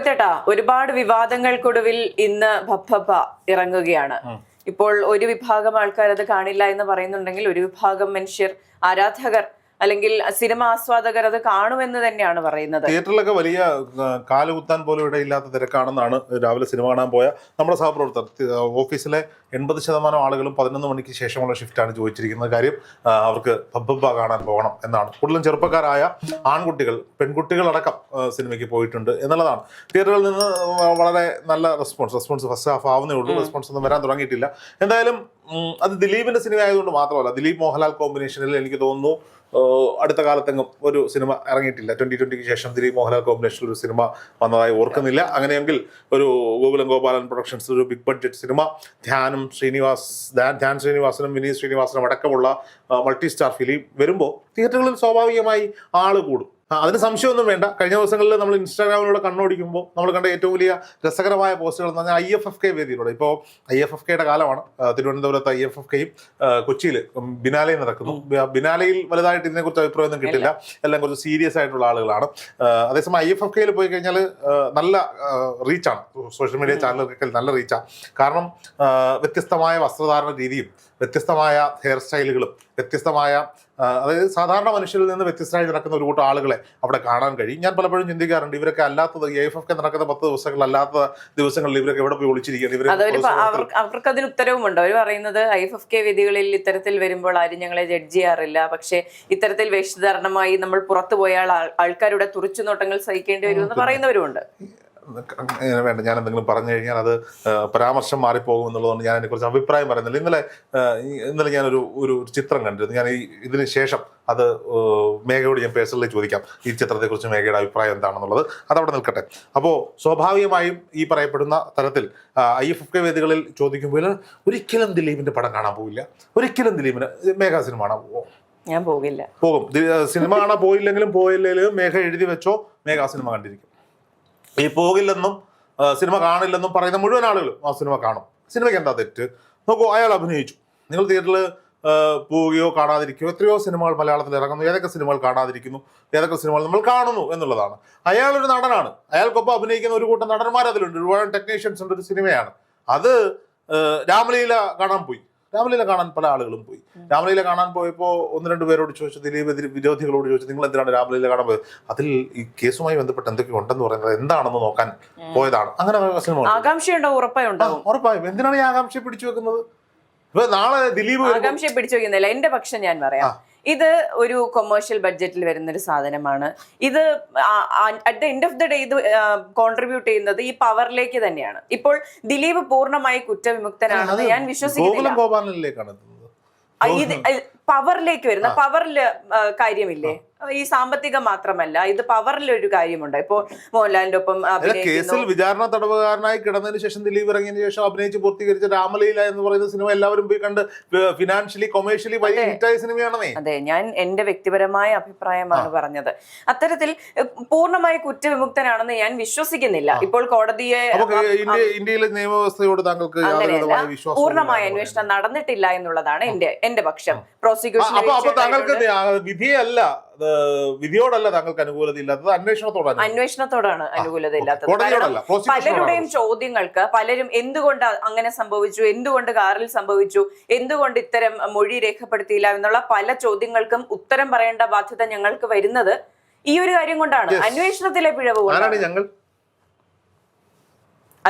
ഗോവിന്ദേട്ടാ, ഒരുപാട് വിവാദങ്ങൾക്കൊടുവിൽ ഇന്ന് ഭപ്പ ഇറങ്ങുകയാണ്. ഇപ്പോൾ ഒരു വിഭാഗം ആൾക്കാർ അത് കാണില്ല എന്ന് പറയുന്നുണ്ടെങ്കിൽ ഒരു വിഭാഗം മനുഷ്യർ, ആരാധകർ അല്ലെങ്കിൽ സിനിമ ആസ്വാദകർ അത് കാണുമെന്ന് തന്നെയാണ് പറയുന്നത്. തിയേറ്ററിലൊക്കെ വലിയ കാലുകുത്താൻ പോലും ഇടയില്ലാത്ത തിരക്കാണെന്നാണ് രാവിലെ സിനിമ കാണാൻ പോയ നമ്മുടെ സഹപ്രവർത്തകർ. ഓഫീസിലെ 80% ആളുകളും 11 മണിക്ക് ശേഷമുള്ള ഷിഫ്റ്റാണ് ചോദിച്ചിരിക്കുന്നത്. കാര്യം അവർക്ക് പബ്ബ കാണാൻ പോകണം എന്നാണ്. കൂടുതലും ചെറുപ്പക്കാരായ ആൺകുട്ടികൾ, പെൺകുട്ടികളടക്കം സിനിമയ്ക്ക് പോയിട്ടുണ്ട് എന്നുള്ളതാണ്. തിയേറ്ററുകളിൽ നിന്ന് വളരെ നല്ല റെസ്പോൺസ് ഫസ്റ്റ് ഹാഫ് ആവുന്നേ ഉള്ളൂ. റെസ്പോൺസ് ഒന്നും വരാൻ തുടങ്ങിയിട്ടില്ല. എന്തായാലും അത് ദിലീപിന്റെ സിനിമ ആയതുകൊണ്ട് മാത്രമല്ല, ദിലീപ് മോഹൻലാൽ കോമ്പിനേഷനിൽ എനിക്ക് തോന്നുന്നു അടുത്ത കാലത്തെങ്ങും ഒരു സിനിമ ഇറങ്ങിയിട്ടില്ല. 2020 ശേഷം ദിലീപ് മോഹൻലാൽ കോമ്പിനേഷനിൽ ഒരു സിനിമ വന്നതായി ഓർക്കുന്നില്ല. അങ്ങനെയെങ്കിൽ ഒരു ഗോകുലം ഗോപാലൻ പ്രൊഡക്ഷൻസ് ഒരു ബിഗ് ബഡ്ജറ്റ് സിനിമ, ധ്യാൻ ശ്രീനിവാസനും വിനീത് ശ്രീനിവാസനും അടക്കമുള്ള മൾട്ടി സ്റ്റാർ ഫിലിം വരുമ്പോൾ തിയേറ്ററുകളിൽ സ്വാഭാവികമായി ആള് കൂടും. അതിന് സംശയമൊന്നും വേണ്ട. കഴിഞ്ഞ ദിവസങ്ങളിൽ നമ്മൾ ഇൻസ്റ്റാഗ്രാമിലൂടെ കണ്ണോടിക്കുമ്പോൾ നമ്മൾ കണ്ട ഏറ്റവും വലിയ രസകരമായ പോസ്റ്റുകൾ എന്ന് പറഞ്ഞാൽ IFFK വേദിയിലൂടെ. ഇപ്പോൾ IFFKയുടെ കാലമാണ്. തിരുവനന്തപുരത്ത് IFFKയും കൊച്ചിയിൽ ബിനാലയിൽ നടക്കുന്നു. ബിനാലയിൽ വലുതായിട്ട് ഇതിനെക്കുറിച്ച് അഭിപ്രായമൊന്നും കിട്ടില്ല. എല്ലാം കുറച്ച് സീരിയസ് ആയിട്ടുള്ള ആളുകളാണ്. അതേസമയം IFFKയിൽ പോയി കഴിഞ്ഞാൽ നല്ല റീച്ചാണ്. സോഷ്യൽ മീഡിയ ചാനലുകൾക്ക് നല്ല റീച്ചാണ്. കാരണം വ്യത്യസ്തമായ വസ്ത്രധാരണ രീതിയും വ്യത്യസ്തമായ ഹെയർ സ്റ്റൈലുകളും വ്യത്യസ്തമായ, അതായത് സാധാരണ മനുഷ്യരിൽ നിന്ന് വ്യത്യസ്തമായി നടക്കുന്ന ഒരു കൂട്ടം ആളുകളെ അവിടെ കാണാൻ കഴിയും. ഞാൻ പലപ്പോഴും ചിന്തിക്കാറുണ്ട്, ഇവരൊക്കെ അല്ലാത്തത് IFFK നടക്കുന്ന 10 ദിവസങ്ങളല്ലാത്ത ദിവസങ്ങളിൽ ഇവരൊക്കെ എവിടെ പോയി ഒളിച്ചിരിക്കുകയാണ്. അവർക്ക് അതിന് ഉത്തരവുമുണ്ട്. അവർ പറയുന്നത് IFFK വേദികളിൽ ഇത്തരത്തിൽ വരുമ്പോൾ ആരും ഞങ്ങളെ ജഡ്ജ് ചെയ്യാറില്ല, പക്ഷെ ഇത്തരത്തിൽ വേഷധാരണമായി നമ്മൾ പുറത്തു പോയാൽ ആൾക്കാരുടെ തുറിച്ചുനോട്ടങ്ങൾ സഹിക്കേണ്ടി വരുമെന്ന് പറയുന്നവരുമുണ്ട്. വേണ്ട, ഞാൻ എന്തെങ്കിലും പറഞ്ഞു കഴിഞ്ഞാൽ അത് പരാമർശം മാറിപ്പോകും എന്നുള്ളതുകൊണ്ട് ഞാൻ അതിനെക്കുറിച്ച് അഭിപ്രായം പറയുന്നില്ല. ഇന്നലെ ഞാനൊരു ചിത്രം കണ്ടിരുന്നു. ഞാൻ ഇതിന് ശേഷം അത് മേഘയോട് ഞാൻ പേഴ്സണലി ചോദിക്കാം, ഈ ചിത്രത്തെക്കുറിച്ച് മേഘയുടെ അഭിപ്രായം എന്താണെന്നുള്ളത്. അതവിടെ നിൽക്കട്ടെ. അപ്പോൾ സ്വാഭാവികമായും ഈ പറയപ്പെടുന്ന തരത്തിൽ IFFK വേദികളിൽ ചോദിക്കുമ്പോൾ ഒരിക്കലും ദിലീപിന്റെ പടം കാണാൻ പോവില്ല, ഒരിക്കലും ദിലീപിന് മേഘ സിനിമ കാണാൻ ഞാൻ പോകില്ല. പോകും. സിനിമ കാണാൻ പോയില്ലെങ്കിലും മേഘ എഴുതി വെച്ചോ, മേഘ സിനിമ കണ്ടിരിക്കും. ഈ പോകില്ലെന്നും സിനിമ കാണില്ലെന്നും പറയുന്ന മുഴുവൻ ആളുകളും ആ സിനിമ കാണും. സിനിമയ്ക്ക് എന്താ തെറ്റ്? നോക്കൂ, അയാൾ അഭിനയിച്ചു. നിങ്ങൾ തിയേറ്ററിൽ പോവുകയോ കാണാതിരിക്കുകയോ എത്രയോ സിനിമകൾ മലയാളത്തിൽ ഇറങ്ങുന്നു. ഏതൊക്കെ സിനിമകൾ കാണാതിരിക്കുന്നു, ഏതൊക്കെ സിനിമകൾ നമ്മൾ കാണുന്നു എന്നുള്ളതാണ്. അയാളൊരു നടനാണ്. അയാൾക്കൊപ്പം അഭിനയിക്കുന്ന ഒരു കൂട്ടം നടന്മാർ അതിലുണ്ട്, ഒരുപാട് ടെക്നീഷ്യൻസ് ഉണ്ട്. ഒരു സിനിമയാണ് അത്. രാമലീല കാണാൻ പോയി. രാമലീല കാണാൻ പല ആളുകളും പോയി. രാമലീല കാണാൻ പോയപ്പോൾ 1-2 പേരോട് ചോദിച്ചു, ദിലീപ് വിരോധികളോട് ചോദിച്ചു, നിങ്ങൾ എന്തിനാണ് രാമലീല കാണാൻ പോയത്? അതിൽ ഈ കേസുമായി ബന്ധപ്പെട്ട് എന്തൊക്കെ ഉണ്ടെന്ന് പറയുന്നത് എന്താണെന്ന് നോക്കാൻ പോയതാണ്. അങ്ങനെ സിനിമ ഉറപ്പായും. എന്തിനാണ് ഈ ആകാംക്ഷയെ പിടിച്ചു വെക്കുന്നത്? ഇപ്പൊ നാളെ ദിലീപ് ആകാംക്ഷയെ പിടിച്ചു വെക്കുന്നില്ല. എന്റെ പക്ഷം ഞാൻ പറയാം. ഇത് ഒരു കൊമേഴ്ഷ്യൽ ബഡ്ജറ്റിൽ വരുന്നൊരു സാധനമാണ്. ഇത് at the end of the day ഇത് കോൺട്രിബ്യൂട്ട് ചെയ്യുന്നത് ഈ പവറിലേക്ക് തന്നെയാണ്. ഇപ്പോൾ ദിലീപ് പൂർണ്ണമായി കുറ്റവിമുക്തനാണെന്ന് ഞാൻ വിശ്വസിക്കുന്നില്ല. പവറിലേക്ക് വരുന്ന പവറില് കാര്യമില്ലേ? ഈ സാമ്പത്തികം മാത്രമല്ല, ഇത് പവറിലൊരു കാര്യമുണ്ട്. ഇപ്പോൾ മോഹൻലാലിന്റെ ഒപ്പം കേസിൽ വിചാരണ തടവുകാരനായി കിടന്നതിന് ശേഷം ദിലീപ് ഇറങ്ങിയതിനു ശേഷം അഭിനയിച്ച് പൂർത്തീകരിച്ച രാമലീല എന്ന് പറയുന്ന സിനിമ എല്ലാവരും പോയി കണ്ട് ഫിനാൻഷ്യലി കൊമേഴ്ഷ്യലി വലിയ ഹിറ്റായ സിനിമയാണെന്നേ. അതെ, ഞാൻ എന്റെ വ്യക്തിപരമായ അഭിപ്രായമാണ് പറഞ്ഞത്. അത്തരത്തിൽ പൂർണ്ണമായി കുറ്റവിമുക്തനാണെന്ന് ഞാൻ വിശ്വസിക്കുന്നില്ല. ഇപ്പോൾ കോടതിയെ ഇന്ത്യയിലെ നിയമവ്യവസ്ഥയോട് താങ്കൾക്ക് പൂർണ്ണമായ അന്വേഷണം നടന്നിട്ടില്ല എന്നുള്ളതാണ് എന്റെ പക്ഷം. പ്രോസിക്യൂഷൻ വിധിയല്ല, വിധിയോടല്ല താങ്കൾക്ക് അനുകൂലത ഇല്ലാത്തത്, അന്വേഷണത്തോടാണ് അനുകൂലത ഇല്ലാത്തത്. പലരുടെയും ചോദ്യങ്ങൾക്ക് പലരും എന്തുകൊണ്ട് അങ്ങനെ സംഭവിച്ചു, എന്തുകൊണ്ട് കാറിൽ സംഭവിച്ചു, എന്തുകൊണ്ട് ഇത്തരം മൊഴി രേഖപ്പെടുത്തിയില്ല എന്നുള്ള പല ചോദ്യങ്ങൾക്കും ഉത്തരം പറയേണ്ട ബാധ്യത ഞങ്ങൾക്ക് വരുന്നത് ഈ ഒരു കാര്യം കൊണ്ടാണ്. അന്വേഷണത്തിലെ പിഴവ് കൊണ്ടാണ്.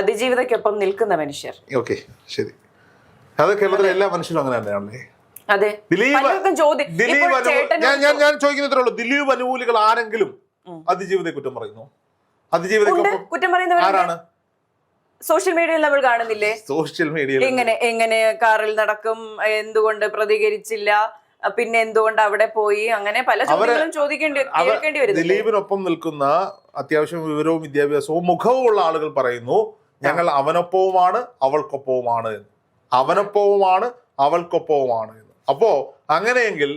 അതിജീവിതയ്ക്കൊപ്പം നിൽക്കുന്ന മനുഷ്യർ. ശരി, അത് കേരളത്തിലെ എല്ലാ മനുഷ്യരും അങ്ങനെ തന്നെയാണല്ലേ? അതെ. ഞാൻ ചോദിക്കുന്നത്രേ ഉള്ളൂ, ദിലീപ് അനുകൂലികൾ ആരെങ്കിലും അതിജീവിതയെ കുറ്റം പറയുന്നു? കുറ്റം പറയുന്നവരാണ് സോഷ്യൽ മീഡിയയിൽ നമ്മൾ കാണുന്നില്ലേ? സോഷ്യൽ മീഡിയയിൽ എങ്ങനെ കാറിൽ നടക്കും, എന്തുകൊണ്ട് പ്രതികരിച്ചില്ല, പിന്നെ എന്തുകൊണ്ട് അവിടെ പോയി, അങ്ങനെ പല ചോദ്യങ്ങളും കേൾക്കേണ്ടി വരും. ദിലീപിനൊപ്പം നിൽക്കുന്ന അത്യാവശ്യം വിവരവും വിദ്യാഭ്യാസവും മുഖവും ഉള്ള ആളുകൾ പറയുന്നു, ഞങ്ങൾ അവനൊപ്പവുമാണ് അവൾക്കൊപ്പവുമാണ് എന്ന്. അവനൊപ്പവുമാണ് അവൾക്കൊപ്പവുമാണ് എന്ന്. അപ്പോ അങ്ങനെയെങ്കിൽ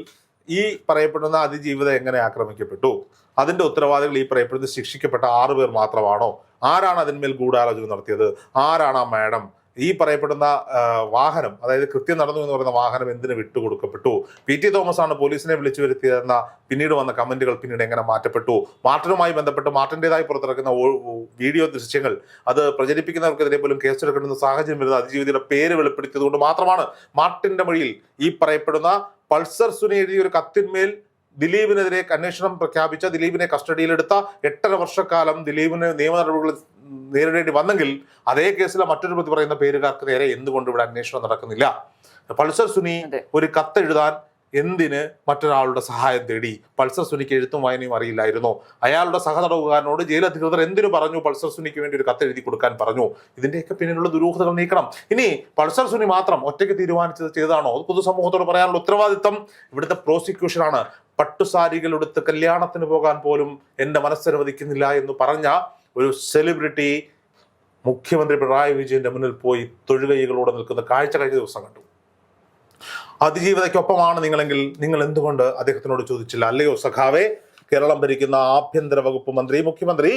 ഈ പറയപ്പെടുന്ന അതിജീവിതം എങ്ങനെ ആക്രമിക്കപ്പെട്ടു? അതിന്റെ ഉത്തരവാദികൾ ഈ പറയപ്പെടുന്ന ശിക്ഷിക്കപ്പെട്ട 6 പേർ മാത്രമാണോ? ആരാണ് അതിന്മേൽ ഗൂഢാലോചന നടത്തിയത്? ആരാണ് ആ മാഡം ഈ പറയപ്പെടുന്ന വാഹനം, അതായത് കൃത്യം നടന്നു എന്ന് പറയുന്ന വാഹനം എന്തിനു വിട്ടുകൊടുക്കപ്പെട്ടു, PT തോമസ് ആണ് പോലീസിനെ വിളിച്ചു വരുത്തിയെന്ന പിന്നീട് വന്ന കമന്റുകൾ പിന്നീട് എങ്ങനെ മാറ്റപ്പെട്ടു, മാർട്ടിനുമായി ബന്ധപ്പെട്ട് മാർട്ടിൻ്റെതായി പുറത്തിറക്കുന്ന വീഡിയോ ദൃശ്യങ്ങൾ അത് പ്രചരിപ്പിക്കുന്നവർക്കെതിരെ പോലും കേസെടുക്കേണ്ടുന്ന സാഹചര്യം വരുന്നത് അതിജീവിതയുടെ പേര് വെളിപ്പെടുത്തിയതുകൊണ്ട് മാത്രമാണ്. മാർട്ടിന്റെ മൊഴിയിൽ ഈ പറയപ്പെടുന്ന പൾസർ സുനി എഴുതിയ ഒരു കത്തിന്മേൽ ദിലീപിനെതിരെ അന്വേഷണം പ്രഖ്യാപിച്ച, ദിലീപിനെ കസ്റ്റഡിയിലെടുത്ത 8.5 വർഷക്കാലം ദിലീപിന് നിയമ നടപടികൾ നേരിടേണ്ടി വന്നെങ്കിൽ അതേ കേസിലെ മറ്റൊരു പ്രതി പറയുന്ന പേരുകാർക്ക് നേരെ എന്തുകൊണ്ട് ഇവിടെ അന്വേഷണം നടക്കുന്നില്ല? പൾസർ സുനി ഒരു കത്തെഴുതാൻ എന്തിന് മറ്റൊരാളുടെ സഹായം തേടി? പൾസർ സുനിക്ക് എഴുത്തും വായനയും അറിയില്ലായിരുന്നു. അയാളുടെ സഹതടവുകാരനോട് ജയിലധികൃതർ എന്തിനു പറഞ്ഞു പൾസർ സുനിക്ക് വേണ്ടി ഒരു കത്തെഴുതി കൊടുക്കാൻ പറഞ്ഞു? ഇതിന്റെയൊക്കെ പിന്നിലുള്ള ദുരൂഹതകൾ നീക്കണം. ഇനി പൾസർ സുനി മാത്രം ഒറ്റയ്ക്ക് തീരുമാനിച്ചത് ചെയ്തതാണോ? അത് പൊതുസമൂഹത്തോട് പറയാനുള്ള ഉത്തരവാദിത്തം ഇവിടുത്തെ പ്രോസിക്യൂഷനാണ്. പട്ടുസാരികളെടുത്ത് കല്യാണത്തിന് പോകാൻ പോലും എന്റെ മനസ്സനുവദിക്കുന്നില്ല എന്ന് പറഞ്ഞ ഒരു സെലിബ്രിറ്റി മുഖ്യമന്ത്രി പിണറായി വിജയന്റെ മുന്നിൽ പോയി തൊഴുകൈകളോടെ നിൽക്കുന്ന കാഴ്ച കഴിഞ്ഞ ദിവസം കണ്ടു. അതിജീവിതയ്ക്കൊപ്പമാണ് നിങ്ങളെങ്കിൽ നിങ്ങൾ എന്തുകൊണ്ട് അദ്ദേഹത്തിനോട് ചോദിച്ചില്ല? അല്ലയോ സഖാവേ, കേരളം ഭരിക്കുന്ന ആഭ്യന്തര വകുപ്പ് മന്ത്രി, മുഖ്യമന്ത്രി,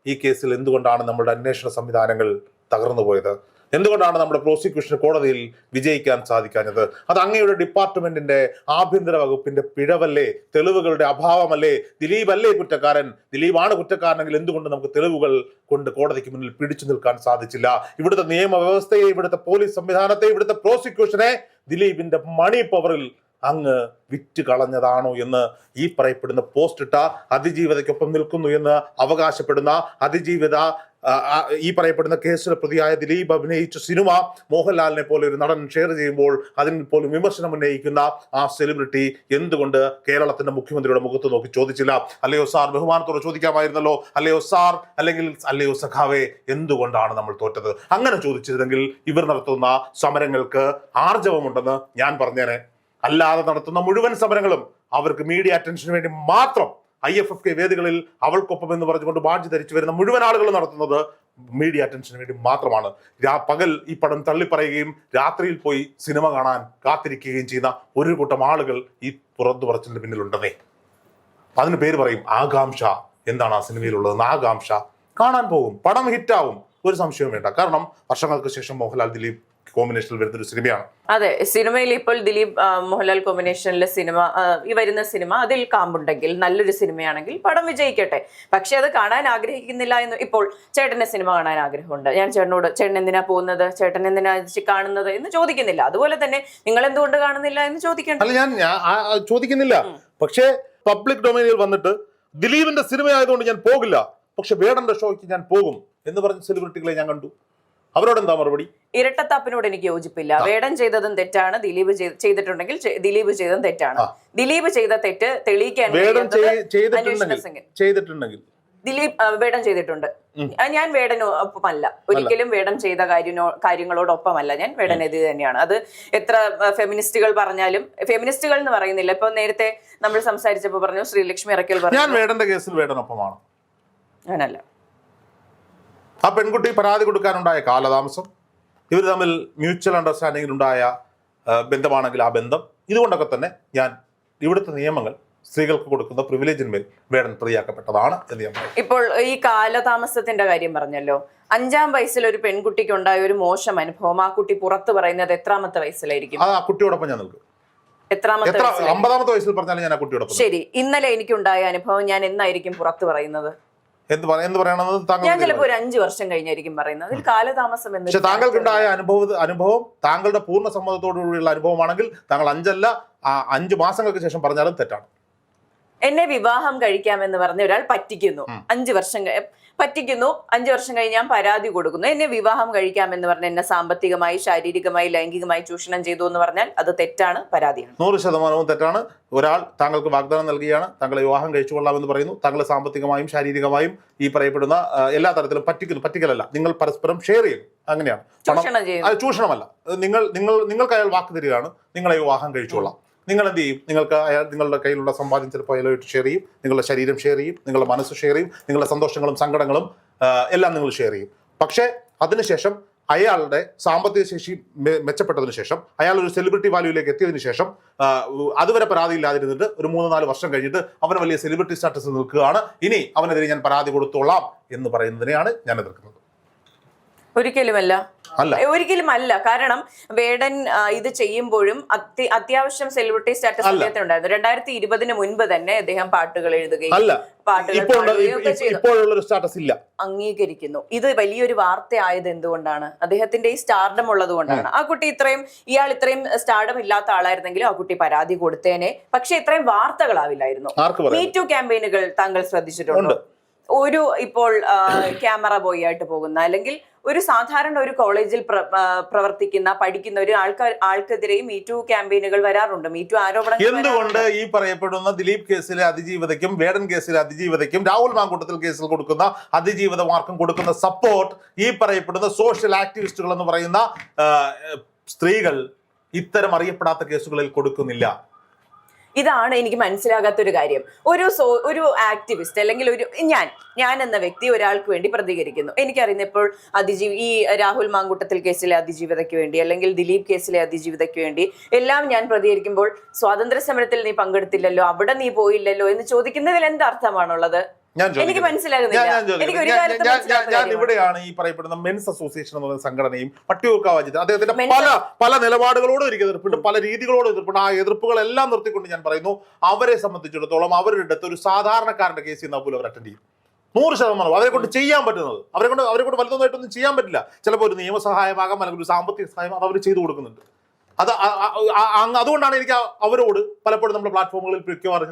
ഈ കേസിൽ എന്തുകൊണ്ടാണ് നമ്മുടെ അന്വേഷണ സംവിധാനങ്ങൾ തകർന്നു പോയത്? എന്തുകൊണ്ടാണ് നമ്മുടെ പ്രോസിക്യൂഷൻ കോടതിയിൽ വിജയിക്കാൻ സാധിക്കാഞ്ഞത്? അത് അങ്ങയുടെ ഡിപ്പാർട്ട്മെന്റിന്റെ ആഭ്യന്തര വകുപ്പിന്റെ പിഴവല്ലേ? തെളിവുകളുടെ അഭാവമല്ലേ? ദിലീപ് അല്ലേ കുറ്റക്കാരൻ? ദിലീപാണ് കുറ്റക്കാരനെങ്കിൽ എന്തുകൊണ്ട് നമുക്ക് തെളിവുകൾ കൊണ്ട് കോടതിക്ക് മുന്നിൽ പിടിച്ചു നിൽക്കാൻ സാധിച്ചില്ല? ഇവിടുത്തെ നിയമവ്യവസ്ഥയെ, ഇവിടുത്തെ പോലീസ് സംവിധാനത്തെ, ഇവിടുത്തെ പ്രോസിക്യൂഷനെ ദിലീപിന്റെ മണി പവറിൽ അങ്ങ് വിറ്റ് കളഞ്ഞതാണോ എന്ന് ഈ പറയപ്പെടുന്ന പോസ്റ്റ് ഇട്ട അതിജീവിതയ്ക്കൊപ്പം നിൽക്കുന്നു എന്ന് അവകാശപ്പെടുന്ന അതിജീവിത, ഈ പറയപ്പെടുന്ന കേസിലെ പ്രതിയായ ദിലീപ് അഭിനയിച്ച സിനിമ മോഹൻലാലിനെ പോലെ ഒരു നടൻ ഷെയർ ചെയ്യുമ്പോൾ അതിന് പോലും വിമർശനം ഉന്നയിക്കുന്ന ആ സെലിബ്രിറ്റി എന്തുകൊണ്ട് കേരളത്തിന്റെ മുഖ്യമന്ത്രിയുടെ മുഖത്ത് നോക്കി ചോദിച്ചില്ല? അല്ലയോ സാർ, ബഹുമാനത്തോടെ ചോദിക്കാമായിരുന്നല്ലോ. അല്ലയോ സാർ, അല്ലെങ്കിൽ അല്ലയോ സഖാവേ, എന്തുകൊണ്ടാണ് നമ്മൾ തോറ്റത്? അങ്ങനെ ചോദിച്ചിരുന്നെങ്കിൽ ഇവർ നടത്തുന്ന സമരങ്ങൾക്ക് ആർജവമുണ്ടെന്ന് ഞാൻ പറഞ്ഞേനെ. അല്ലാതെ നടത്തുന്ന മുഴുവൻ സമരങ്ങളും അവർക്ക് മീഡിയ അറ്റൻഷന് വേണ്ടി മാത്രം, IFFK വേദികളിൽ അവൾക്കൊപ്പം എന്ന് പറഞ്ഞുകൊണ്ട് ബാഡ്ജ് ധരിച്ചു വരുന്ന മുഴുവൻ ആളുകളും നടത്തുന്നത് മീഡിയ അറ്റൻഷന് വേണ്ടി മാത്രമാണ്. പകൽ ഈ പടം തള്ളിപ്പറയുകയും രാത്രിയിൽ പോയി സിനിമ കാണാൻ കാത്തിരിക്കുകയും ചെയ്യുന്ന ഒരു കൂട്ടം ആളുകൾ ഈ പുറത്തു പറച്ചിലിന് പിന്നിലുണ്ടെന്നേ. അതിന് പേര് പറയും ആകാംക്ഷ. എന്താണ് ആ സിനിമയിലുള്ളതെന്ന്? ആകാംക്ഷ. കാണാൻ പോകും, പടം ഹിറ്റാവും, ഒരു സംശയവും വേണ്ട. കാരണം വർഷങ്ങൾക്ക് ശേഷം മോഹൻലാൽ ദിലീപ് കോമ്പിനേഷനിൽ വരുന്നൊരു സിനിമയാണ്. അതെ, സിനിമയിൽ ഇപ്പോൾ ദിലീപ് മോഹൻലാൽ കോമ്പിനേഷനിലെ സിനിമ, ഈ വരുന്ന സിനിമ അതിൽ കാമ്പുണ്ടെങ്കിൽ, നല്ലൊരു സിനിമയാണെങ്കിൽ പടം വിജയിക്കട്ടെ. പക്ഷെ അത് കാണാൻ ആഗ്രഹിക്കുന്നില്ല എന്ന്. ഇപ്പോൾ ചേട്ടന്റെ സിനിമ കാണാൻ ആഗ്രഹമുണ്ട്, ഞാൻ ചേട്ടനോട് ചേട്ടൻ എന്തിനാ പോകുന്നത്, ചേട്ടൻ എന്തിനാ കാണുന്നത് എന്ന് ചോദിക്കുന്നില്ല. അതുപോലെ തന്നെ നിങ്ങൾ എന്തുകൊണ്ട് കാണുന്നില്ല എന്ന് ചോദിക്കേണ്ട. അല്ല, ഞാൻ ചോദിക്കുന്നില്ല. പക്ഷേ പബ്ലിക് ഡൊമൈനിൽ വന്നിട്ട് ദിലീപിന്റെ സിനിമ ആയതുകൊണ്ട് ഞാൻ പോകില്ല, പക്ഷെ വേടന്റെ ഷോയ്ക്ക് ഞാൻ പോകും എന്ന് പറഞ്ഞ സെലിബ്രിറ്റികളെ ഞാൻ കണ്ടു. അവരോട് എന്താ മറുപടി? ഇരട്ടത്താപ്പിനോട് എനിക്ക് യോജിപ്പില്ല. വേടൻ ചെയ്തതും തെറ്റാണ്, ദിലീപ് ചെയ്തിട്ടുണ്ടെങ്കിൽ ദിലീപ് ചെയ്തതും തെറ്റാണ്. ദിലീപ് ചെയ്ത തെറ്റ് തെളിയിക്കാൻ ചെയ്തിട്ടുണ്ടെങ്കിൽ ദിലീപ് വേടൻ ചെയ്തിട്ടുണ്ട്. ഞാൻ വേടനൊപ്പമല്ല, ഒരിക്കലും വേടൻ ചെയ്ത കാര്യങ്ങളോടൊപ്പമല്ല ഞാൻ. വേടനെതിരെ തന്നെയാണ്. അത് എത്ര ഫെമിനിസ്റ്റുകൾ പറഞ്ഞാലും, ഫെമിനിസ്റ്റുകൾ എന്ന് പറയുന്നില്ല, ഇപ്പൊ നേരത്തെ നമ്മൾ സംസാരിച്ചപ്പോ പറഞ്ഞു ശ്രീലക്ഷ്മി ഇറക്കൽ പറഞ്ഞു, ഞാൻ വേടന്റെ കേസിൽ വേടനൊപ്പമാണ്. ഞാനല്ല. ആ പെൺകുട്ടി പരാതി കൊടുക്കാനുണ്ടായ കാലതാമസം, ഇവർ തമ്മിൽ മ്യൂച്വൽ അണ്ടർസ്റ്റാൻഡിങ്ങിലുണ്ടായ ബന്ധമാണെങ്കിൽ ആ ബന്ധം, ഇതുകൊണ്ടൊക്കെ തന്നെ ഞാൻ ഇവിടുത്തെ നിയമങ്ങൾ സ്ത്രീകൾക്ക് കൊടുക്കുന്ന പ്രിവിലേജിന്മേൽ വേടൻ പ്രതിയാക്കപ്പെട്ടതാണ് എന്ന് ഞാൻ പറയും. ഇപ്പോൾ ഈ കാലതാമസത്തിന്റെ കാര്യം പറഞ്ഞല്ലോ. 5-ാം വയസ്സിൽ ഒരു പെൺകുട്ടിക്ക് ഉണ്ടായ ഒരു മോശം അനുഭവം ആ കുട്ടി പുറത്ത് പറയുന്നത് എത്രാമത്തെ വയസ്സിലായിരിക്കും? ആ കുട്ടിയോടൊപ്പം ഞാൻ നിൽക്കും. 50-ാമത്തെ വയസ്സിൽ പറഞ്ഞാലും ഞാൻ ആ കുട്ടിയോടൊപ്പം. ശരി, ഇന്നലെ എനിക്കുണ്ടായ അനുഭവം ഞാൻ എന്നായിരിക്കും പുറത്ത് പറയുന്നത്? എന്ത് പറയണമെന്ന് ഞാൻ ചിലപ്പോൾ ഒരു 5 വർഷം കഴിഞ്ഞായിരിക്കും പറയുന്നത്. അതിൽ കാലതാമസം എന്ന്. പക്ഷെ താങ്കൾക്കുണ്ടായ അനുഭവം താങ്കളുടെ പൂർണ്ണ സമ്മതത്തോടുകൂടിയുള്ള അനുഭവമാണെങ്കിൽ താങ്കൾ 5 മാസങ്ങൾക്ക് ശേഷം പറഞ്ഞാലും തെറ്റാണ്. എന്നെ വിവാഹം കഴിക്കാമെന്ന് പറഞ്ഞ ഒരാൾ പറ്റിക്കുന്നു, 5 വർഷം പറ്റിക്കുന്നു, 5 വർഷം കഴിഞ്ഞ് ഞാൻ പരാതി കൊടുക്കുന്നു, എന്നെ വിവാഹം കഴിക്കാമെന്ന് പറഞ്ഞ് എന്നെ സാമ്പത്തികമായി, ശാരീരികമായി, ലൈംഗികമായി ചൂഷണം ചെയ്തു എന്ന് പറഞ്ഞാൽ അത് തെറ്റാണ്, പരാതിയാണ്. 100% തെറ്റാണ്. ഒരാൾ താങ്കൾക്ക് വാഗ്ദാനം നൽകുകയാണ്, താങ്കളെ വിവാഹം കഴിച്ചുകൊള്ളാമെന്ന് പറയുന്നു, താങ്കളെ സാമ്പത്തികമായും ശാരീരികമായും ഈ പറയപ്പെടുന്ന എല്ലാ തരത്തിലും പറ്റിക്കലല്ല, നിങ്ങൾ പരസ്പരം ഷെയർ ചെയ്യും, അങ്ങനെയാണ്. അത് ചൂഷണമല്ല. നിങ്ങൾക്ക് അയാൾ വാക്ക് തരികയാണ്, നിങ്ങളെ വിവാഹം കഴിച്ചുകൊള്ളാം. നിങ്ങൾ എന്ത് ചെയ്യും? നിങ്ങളുടെ കയ്യിലുള്ള സമ്പാദ്യം ചിലപ്പോൾ അയാളായിട്ട് ഷെയർ ചെയ്യും, നിങ്ങളുടെ ശരീരം ഷെയർ ചെയ്യും, നിങ്ങളുടെ മനസ്സ് ഷെയർ ചെയ്യും, നിങ്ങളുടെ സന്തോഷങ്ങളും സങ്കടങ്ങളും എല്ലാം നിങ്ങൾ ഷെയർ ചെയ്യും. പക്ഷേ അതിനുശേഷം അയാളുടെ സാമ്പത്തിക ശേഷി മെച്ചപ്പെട്ടതിന് ശേഷം, അയാൾ ഒരു സെലിബ്രിറ്റി വാല്യൂയിലേക്ക് എത്തിയതിനു ശേഷം, അതുവരെ പരാതിയില്ലാതിരുന്നിട്ട് ഒരു 3-4 വർഷം കഴിഞ്ഞിട്ട് അവന് വലിയ സെലിബ്രിറ്റി സ്റ്റാറ്റസ് നിൽക്കുകയാണ്, ഇനി അവനെതിരെ ഞാൻ പരാതി കൊടുത്തോളാം എന്ന് പറയുന്നതിനെയാണ് ഞാൻ എതിർക്കുന്നത്. ഒരിക്കലുമല്ല. അല്ല. ഒരിക്കലും അല്ല. കാരണം വേടൻ ഇത് ചെയ്യുമ്പോഴും അത്യാവശ്യം സെലിബ്രിറ്റി സ്റ്റാറ്റസ് അദ്ദേഹത്തിന് ഉണ്ടായിരുന്നു. 2020 മുൻപ് തന്നെ അദ്ദേഹം പാട്ടുകൾ എഴുതുകയും അംഗീകരിക്കുന്നു. ഇത് വലിയൊരു വാർത്തയായത് എന്തുകൊണ്ടാണ്? അദ്ദേഹത്തിന്റെ ഈ സ്റ്റാർഡം ഉള്ളത് കൊണ്ടാണ്. ആ കുട്ടി ഇയാൾ ഇത്രയും സ്റ്റാർഡം ഇല്ലാത്ത ആളായിരുന്നെങ്കിലും ആ കുട്ടി പരാതി കൊടുത്തേനെ. പക്ഷെ ഇത്രയും വാർത്തകളാവില്ലായിരുന്നു. മീ ടു ക്യാമ്പയിനുകൾ താങ്കൾ ശ്രദ്ധിച്ചിട്ടുണ്ടോ? ഇപ്പോൾ ക്യാമറ ബോയ് ആയിട്ട് പോകുന്ന, അല്ലെങ്കിൽ ഒരു സാധാരണ ഒരു കോളേജിൽ പഠിക്കുന്ന ഒരു ആൾക്കെതിരെയും മീറ്റു ക്യാമ്പയിനുകൾ വരാറുണ്ട്. മീറ്റു ആരോപണങ്ങൾ എന്തുകൊണ്ട് ഈ പറയപ്പെടുന്ന ദിലീപ് കേസിലെ അതിജീവിതയ്ക്കും വേടൻ കേസിലെ അതിജീവിതയ്ക്കും രാഹുൽ മാങ്കൂട്ടത്തിൽ കേസിൽ കൊടുക്കുന്ന അതിജീവിതമാർക്കും കൊടുക്കുന്ന സപ്പോർട്ട് ഈ പറയപ്പെടുന്ന സോഷ്യൽ ആക്ടിവിസ്റ്റുകൾ എന്ന് പറയുന്ന സ്ത്രീകൾ ഇത്തരം അറിയപ്പെടാത്ത കേസുകളിൽ കൊടുക്കുന്നില്ല? ഇതാണ് എനിക്ക് മനസ്സിലാകാത്തൊരു കാര്യം. ഒരു ആക്ടിവിസ്റ്റ് അല്ലെങ്കിൽ ഞാൻ എന്ന വ്യക്തി ഒരാൾക്ക് വേണ്ടി പ്രതികരിക്കുന്നു. എനിക്കറിയുന്ന ഇപ്പോൾ ഈ രാഹുൽ മാങ്കൂട്ടത്തിൽ കേസിലെ അതിജീവിതയ്ക്ക് വേണ്ടി, അല്ലെങ്കിൽ ദിലീപ് കേസിലെ അതിജീവിതയ്ക്ക് വേണ്ടി എല്ലാം ഞാൻ പ്രതികരിക്കുമ്പോൾ സ്വാതന്ത്ര്യ സമരത്തിൽ നീ പങ്കെടുത്തില്ലല്ലോ, അവിടെ നീ പോയില്ലല്ലോ എന്ന് ചോദിക്കുന്നതിൽ എന്തർത്ഥമാണുള്ളത്? എനിക്ക് ഞാൻ ഇവിടെയാണ് ഈ പറയപ്പെടുന്ന മെൻസ് അസോസിയേഷൻ എന്ന് പറയുന്ന സംഘടനയും വട്ടിയൂർക്കാവ് അദ്ദേഹത്തിന്റെ പല നിലപാടുകളോടും എനിക്ക് എതിർപ്പുണ്ട്, പല രീതികളോടും എതിർപ്പുണ്ട്. ആ എതിർപ്പുകളെല്ലാം നിർത്തിക്കൊണ്ട് ഞാൻ പറയുന്നു, അവരെ സംബന്ധിച്ചിടത്തോളം അവരുടെ അടുത്ത് ഒരു സാധാരണക്കാരന്റെ കേസ് ചെയ്യുന്ന പോലും അവർ അറ്റൻഡ് ചെയ്യും. 100% അവരെ കൊണ്ട് ചെയ്യാൻ പറ്റുന്നത്. അവരെ കൊണ്ട് വലുതൊന്നായിട്ടൊന്നും ചെയ്യാൻ പറ്റില്ല. ചിലപ്പോൾ ഒരു നിയമസഹായമാകാം, അല്ലെങ്കിൽ ഒരു സാമ്പത്തിക സഹായം അത് അവർ ചെയ്തു കൊടുക്കുന്നുണ്ട്. അതുകൊണ്ടാണ് എനിക്ക് അവരോട് പലപ്പോഴും നമ്മുടെ പ്ലാറ്റ്ഫോമുകളിൽ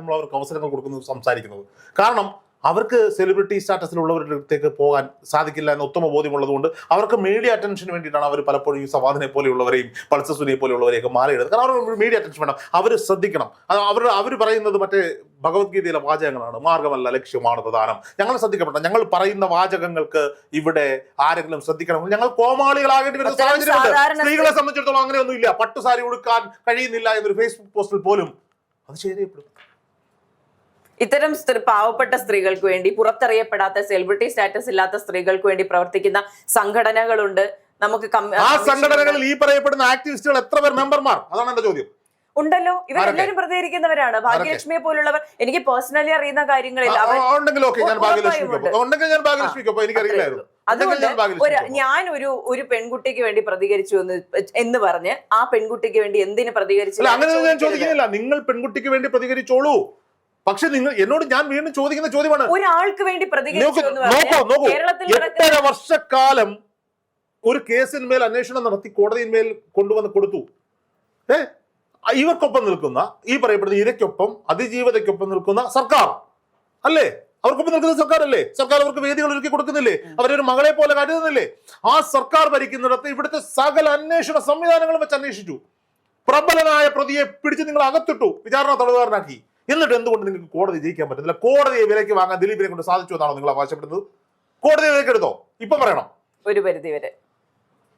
നമ്മൾ അവർക്ക് അവസരങ്ങൾ കൊടുക്കുന്നത്, സംസാരിക്കുന്നത്. കാരണം അവർക്ക് സെലിബ്രിറ്റി സ്റ്റാറ്റസിലുള്ളവരുടെ അടുത്തേക്ക് പോകാൻ സാധിക്കില്ല എന്ന ഉത്തമ ബോധ്യമുള്ളതുകൊണ്ട് അവർക്ക് മീഡിയ അറ്റൻഷന് വേണ്ടിയിട്ടാണ് അവർ പലപ്പോഴും ഈ സവാദിനെ പോലെയുള്ളവരെയും പൾസസുനിയെ പോലെയുള്ളവരെയൊക്കെ മാലയിടുന്നത്. കാരണം അവർ മീഡിയ അറ്റൻഷൻ വേണം, അവർ ശ്രദ്ധിക്കണം. അവർ പറയുന്നത് മറ്റേ ഭഗവത്ഗീതയിലെ വാചകങ്ങളാണ്. മാർഗമല്ല ലക്ഷ്യമാണ് പ്രധാനം. ഞങ്ങൾ ശ്രദ്ധിക്കപ്പെടണം. ഞങ്ങൾ പറയുന്ന വാചകങ്ങൾക്ക് ഇവിടെ ആരെങ്കിലും ശ്രദ്ധിക്കണമെങ്കിൽ ഞങ്ങൾ കോമാളികളാകേണ്ടി വരുന്ന സാഹചര്യമുണ്ട്. സ്ത്രീകളെ സംബന്ധിച്ചിടത്തോളം അങ്ങനെയൊന്നും ഇല്ല. പട്ടുസാരി ഉടുക്കാൻ കഴിയുന്നില്ല എന്നൊരു ഫേസ്ബുക്ക് പോസ്റ്റിൽ പോലും അത് ചെയ്യപ്പെടും. ഇത്തരം പാവപ്പെട്ട സ്ത്രീകൾക്ക് വേണ്ടി, പുറത്തറിയപ്പെടാത്ത സെലിബ്രിറ്റി സ്റ്റാറ്റസ് ഇല്ലാത്ത സ്ത്രീകൾക്ക് വേണ്ടി പ്രവർത്തിക്കുന്ന സംഘടനകളുണ്ട്. നമുക്ക് ആ സംഘടനകളിൽ ഈ പറയപ്പെടുന്ന ആക്ടിവിസ്റ്റുകൾ എത്ര പേർ മെമ്പർമാർ? അതാണ് എന്റെ ചോദ്യം. ഉണ്ടല്ലോ, ഇവരെല്ലാവരും പ്രതികരിക്കുന്നവരാണ്. ഭാഗ്യലക്ഷ്മിയെ പോലുള്ളവർ എനിക്ക് പേഴ്സണലി അറിയുന്ന കാര്യങ്ങളിൽ അതുകൊണ്ട് ഞാൻ ഒരു പെൺകുട്ടിക്ക് വേണ്ടി പ്രതികരിച്ചു എന്ന് പറഞ്ഞ് ആ പെൺകുട്ടിക്ക് വേണ്ടി എന്തിന് പ്രതികരിച്ചു? അങ്ങനെ ഞാൻ ചോദിക്കുന്നില്ല. നിങ്ങൾ പെൺകുട്ടിക്ക് വേണ്ടി പ്രതികരിച്ചോളൂ. പക്ഷെ ഞാൻ വീണ്ടും ചോദിക്കുന്ന ചോദ്യമാണ്, ഒരാൾക്ക് വേണ്ടി പ്രതികരിച്ചു. 8.5 വർഷക്കാലം ഒരു കേസിന്മേൽ അന്വേഷണം നടത്തി കോടതിയിന്മേൽ കൊണ്ടുവന്ന് കൊടുത്തു. ഇവർക്കൊപ്പം നിൽക്കുന്ന, ഈ പറയപ്പെടുന്ന ഇരയ്ക്കൊപ്പം അതിജീവിതയ്ക്കൊപ്പം നിൽക്കുന്ന സർക്കാർ അല്ലേ? അവർക്കൊപ്പം നിൽക്കുന്ന സർക്കാർ അല്ലേ? സർക്കാർ അവർക്ക് വേദികൾ ഒരുക്കി കൊടുക്കുന്നില്ലേ? അവരൊരു മകളെ പോലെ കരുതുന്നില്ലേ? ആ സർക്കാർ ഭരിക്കുന്നിടത്ത് ഇവിടുത്തെ സകല അന്വേഷണ സംവിധാനങ്ങളും വെച്ച് അന്വേഷിച്ചു. പ്രബലനായ പ്രതിയെ പിടിച്ച് നിങ്ങൾ അകത്തിട്ടു, വിചാരണ തടവുകാരനാക്കി. എന്നിട്ട് എന്തുകൊണ്ട് നിങ്ങൾക്ക് കോടതി ജയിക്കാൻ പറ്റുന്നില്ല? കോടതിയെ വിലയ്ക്ക് വാങ്ങാൻ ദിലീപിനെ കൊണ്ട് സാധിച്ചു എന്നാണോ നിങ്ങൾ അവകാശപ്പെടുന്നത്? കോടതിയെ വിലയ്ക്ക് എടുത്തോ? ഇപ്പൊ പറയണം. ഒരു പരിധി വരെ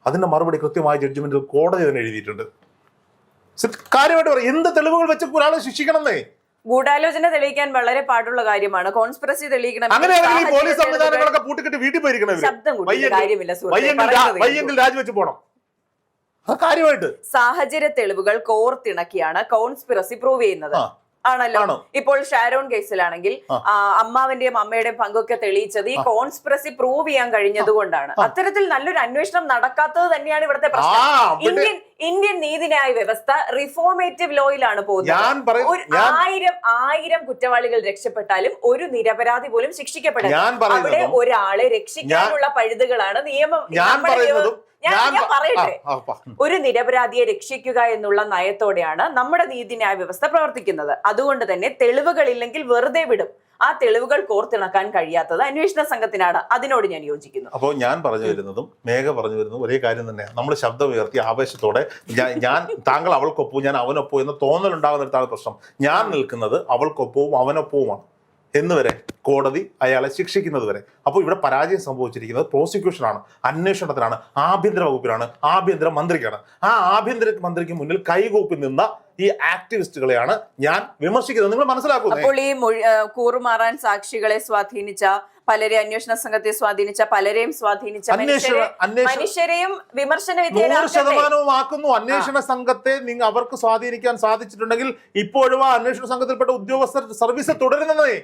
അതിന്റെ മറുപടി കൃത്യമായ ജഡ്ജ്മെന്റിൽ കോടതി തന്നെ എഴുതിയിട്ടുണ്ട്. കാര്യമായിട്ട് പറയും, എന്ത് തെളിവുകൾ വെച്ച് ഒരാളെ ശിക്ഷിക്കണമെന്നേ? ഗൂഢാലോചന തെളിയിക്കാൻ വളരെ പാടുള്ള കാര്യമാണ്. കോൺസ്പിറസി തെളിയിക്കണം. അങ്ങനെയാണെങ്കിൽ പോലീസ് സംവിധാനങ്ങളൊക്കെ പൂട്ടിക്കെട്ടി വീട്ടിൽ പോയിരിക്കണം. വയ്യെങ്കിൽ രാജിവെച്ച് പോകണം. കാര്യമായിട്ട് സാഹചര്യ തെളിവുകൾ കോർത്തിണക്കിയാണ് കോൺസ്പിറസി പ്രൂവ് ചെയ്യുന്നത്. ആണല്ലോ. ഇപ്പോൾ ഷാരോൺ കേസിലാണെങ്കിൽ അമ്മാവിന്റെയും അമ്മയുടെയും പങ്കൊക്കെ തെളിയിച്ചത് ഈ കോൺസ്പിറസി പ്രൂവ് ചെയ്യാൻ കഴിഞ്ഞതുകൊണ്ടാണ്. അത്തരത്തിൽ നല്ലൊരു അന്വേഷണം നടക്കാത്തത് തന്നെയാണ് ഇവിടുത്തെ പ്രശ്നം. ഇന്ത്യൻ നീതിന്യായ വ്യവസ്ഥ റിഫോർമേറ്റീവ് ലോയിലാണ് പോകുന്നത്. ഒരു ആയിരം കുറ്റവാളികൾ രക്ഷപ്പെട്ടാലും ഒരു നിരപരാധി പോലും ശിക്ഷിക്കപ്പെടില്ല. അവിടെ ഒരാളെ രക്ഷിക്കാനുള്ള പഴുതുകളാണ് നിയമം. ഞാൻ പറയട്ടെ, ഒരു നിരപരാധിയെ രക്ഷിക്കുക എന്നുള്ള നയത്തോടെയാണ് നമ്മുടെ നീതിന്യായ വ്യവസ്ഥ പ്രവർത്തിക്കുന്നത്. അതുകൊണ്ട് തന്നെ തെളിവുകളില്ലെങ്കിൽ വെറുതെ വിടും. ആ തെളിവുകൾ കോർത്തിണക്കാൻ കഴിയാത്തത് അന്വേഷണ സംഘത്തിനാണ്. അതിനോട് ഞാൻ യോജിക്കുന്നു. അപ്പോൾ ഞാൻ പറഞ്ഞു വരുന്നതും മേഘ പറഞ്ഞു വരുന്നതും ഒരേ കാര്യം തന്നെയാണ്. നമ്മൾ ശബ്ദം ഉയർത്തി ആവേശത്തോടെ താങ്കൾ അവൾക്കൊപ്പവും ഞാൻ അവനൊപ്പവും എന്ന തോന്നലുണ്ടാകുന്നിടത്താണ് പ്രശ്നം. ഞാൻ നിൽക്കുന്നത് അവൾക്കൊപ്പവും അവനൊപ്പവുമാണ് എന്നുവരെ കോടതി അയാളെ ശിക്ഷിക്കുന്നത് വരെ. അപ്പോൾ ഇവിടെ പരാജയം സംഭവിച്ചിരിക്കുന്നത് പ്രോസിക്യൂഷനാണ്, അന്വേഷണത്തിനാണ്, ആഭ്യന്തര വകുപ്പിലാണ്, ആഭ്യന്തര മന്ത്രിക്കാണ്. ആ ആഭ്യന്തര മന്ത്രിക്ക് മുന്നിൽ കൈകൂപ്പി നിന്ന ഈ ആക്ടിവിസ്റ്റുകളെയാണ് ഞാൻ വിമർശിക്കുന്നത്. നിങ്ങൾ മനസ്സിലാക്കുന്നു. അപ്പോൾ ഈ കൂറുമാറാൻ സാക്ഷികളെ സ്വാധീനിച്ച പലരെ, അന്വേഷണ സംഘത്തെ സ്വാധീനിച്ച പലരെയും സ്വാധീനിച്ച മനുഷ്യരെയും വിമർശന 100% ആക്കുന്നു. അന്വേഷണ സംഘത്തെ അവർക്ക് സ്വാധീനിക്കാൻ സാധിച്ചിട്ടുണ്ടെങ്കിൽ ഇപ്പോഴും ആ അന്വേഷണ സംഘത്തിൽപ്പെട്ട ഉദ്യോഗസ്ഥർ സർവീസ് തുടരുന്നതേ.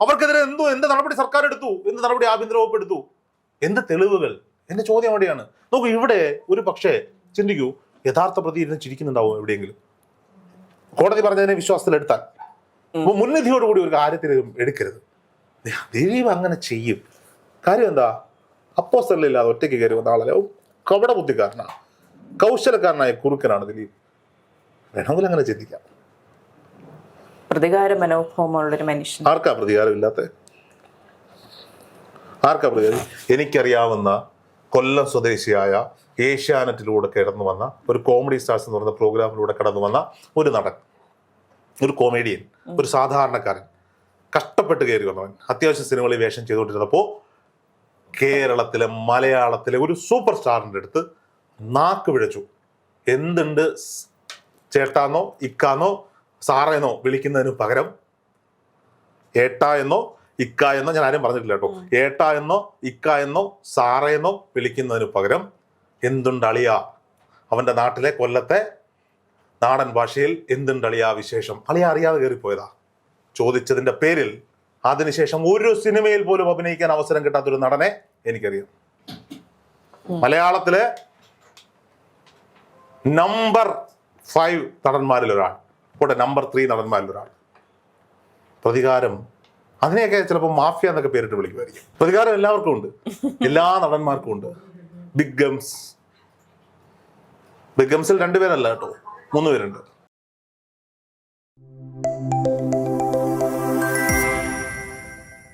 അവർക്കെതിരെ എന്ത് നടപടി സർക്കാർ എടുത്തു? എന്ത് നടപടി ആഭ്യന്തര വകുപ്പ് എടുത്തു? എന്ത് തെളിവുകൾ? എന്റെ ചോദ്യം അവിടെയാണ്. നോക്കൂ, ഇവിടെ ഒരു പക്ഷേ ചിന്തിക്കൂ, യഥാർത്ഥ പ്രതി ഇരുന്ന് ചിരിക്കുന്നുണ്ടാവും എവിടെയെങ്കിലും, കോടതി പറഞ്ഞതിനെ വിശ്വാസത്തിലെടുത്താൽ. അപ്പോൾ മുൻവിധിയോടുകൂടി ഒരു കാര്യത്തിലും എടുക്കരുത്. ദിലീപ് അങ്ങനെ ചെയ്യും. കാര്യം എന്താ? അപ്പോസ്തലനില്ലാതെ ഒറ്റയ്ക്ക് കയറി വന്ന ആളല്ല, കപട ബുദ്ധിക്കാരനാണ്, കൗശലക്കാരനായ കുറുക്കനാണ് ദിലീപ്. വേണമെങ്കിൽ അങ്ങനെ ചിന്തിക്കാം. പ്രതികാര മനോഭാവമുള്ളൊരു മനുഷ്യൻ. ആർക്കാ പ്രതികാരമില്ലാത്ത? ആർക്കാ പ്രതികാരം? എനിക്കറിയാവുന്ന കൊല്ലം സ്വദേശിയായ ഏഷ്യാനെറ്റിലൂടെ കടന്നു വന്ന ഒരു കോമഡി സ്റ്റാർസ് എന്ന് പറയുന്ന പ്രോഗ്രാമിലൂടെ കടന്നു വന്ന ഒരു നടൻ, ഒരു കോമേഡിയൻ, ഒരു സാധാരണക്കാരൻ, കഷ്ടപ്പെട്ട് കയറി വന്നവൻ, അത്യാവശ്യം സിനിമകളിൽ വേഷം ചെയ്തുകൊണ്ടിരുന്നപ്പോൾ കേരളത്തിലെ മലയാളത്തിലെ ഒരു സൂപ്പർ സ്റ്റാറിൻ്റെ അടുത്ത് നാക്ക് പിഴച്ചു. എന്തുണ്ട് ചേട്ടാന്നോ ഇക്കാന്നോ സാറേന്നോ വിളിക്കുന്നതിന് പകരം ഏട്ടാ എന്നോ ഇക്ക എന്നോ, ഞാൻ ആരും പറഞ്ഞിട്ടില്ല കേട്ടോ, ഏട്ടാ എന്നോ ഇക്ക എന്നോ സാറേന്നോ വിളിക്കുന്നതിന് പകരം എന്തുണ്ട് അളിയ, അവന്റെ നാട്ടിലെ കൊല്ലത്തെ നാടൻ ഭാഷയിൽ എന്തുണ്ട് അളിയ വിശേഷം, അളിയ അറിയാതെ കയറിപ്പോയതാ ചോദിച്ചതിന്റെ പേരിൽ അതിനുശേഷം ഒരു സിനിമയിൽ പോലും അഭിനയിക്കാൻ അവസരം കിട്ടാത്തൊരു നടനെ എനിക്കറിയാം. മലയാളത്തിലെ നമ്പർ 5 നടന്മാരിൽ ഒരാൾ, പോട്ടെ നമ്പർ 3 നടന്മാരിൽ ഒരാൾ. പ്രതികാരം, അതിനെയൊക്കെ ചിലപ്പോൾ മാഫിയ എന്നൊക്കെ പേരിട്ട് വിളിക്കുമായിരിക്കും. പ്രതികാരം എല്ലാവർക്കും ഉണ്ട്, എല്ലാ നടന്മാർക്കും ഉണ്ട്. ബിഗ് ഗംസിൽ 2 പേരല്ല കേട്ടോ, 3 പേരുണ്ട്.